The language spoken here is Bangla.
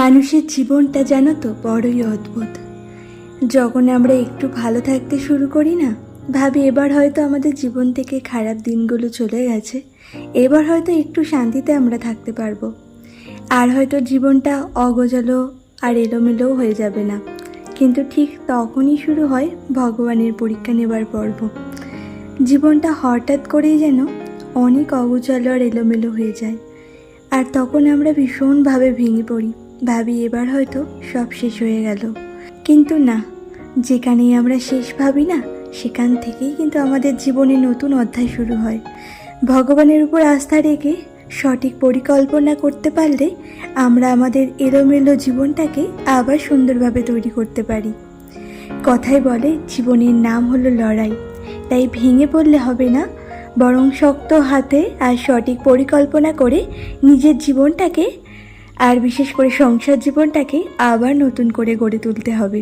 মানুষের জীবনটা জানো তো বড়ই অদ্ভুত। যখন আমরা একটু ভালো থাকতে শুরু করি না, ভাবি এবার হয়তো আমাদের জীবন থেকে খারাপ দিনগুলো চলে গেছে, এবার হয়তো একটু শান্তিতে আমরা থাকতে পারবো, আর হয়তো জীবনটা অগোছালো আর এলোমেলোও হয়ে যাবে না। কিন্তু ঠিক তখনই শুরু হয় ভগবানের পরীক্ষা নেবার পর্ব। জীবনটা হঠাৎ করেই যেন অনেক অগোছালো আর এলোমেলো হয়ে যায়, আর তখন আমরা ভীষণভাবে ভেঙে পড়ি, ভাবি এবার হয়তো সব শেষ হয়ে গেল। কিন্তু না, যেখানেই আমরা শেষ ভাবি না, সেখান থেকেই কিন্তু আমাদের জীবনে নতুন অধ্যায় শুরু হয়। ভগবানের উপর আস্থা রেখে সঠিক পরিকল্পনা করতে পারলে আমরা আমাদের এলোমেলো জীবনটাকে আবার সুন্দরভাবে তৈরি করতে পারি। কথায় বলে জীবনের নাম হলো লড়াই, তাই ভেঙে পড়লে হবে না, বরং শক্ত হাতে আর সঠিক পরিকল্পনা করে নিজের জীবনটাকে, আর বিশেষ করে সংসার জীবনটাকে আবার নতুন করে গড়ে তুলতে হবে।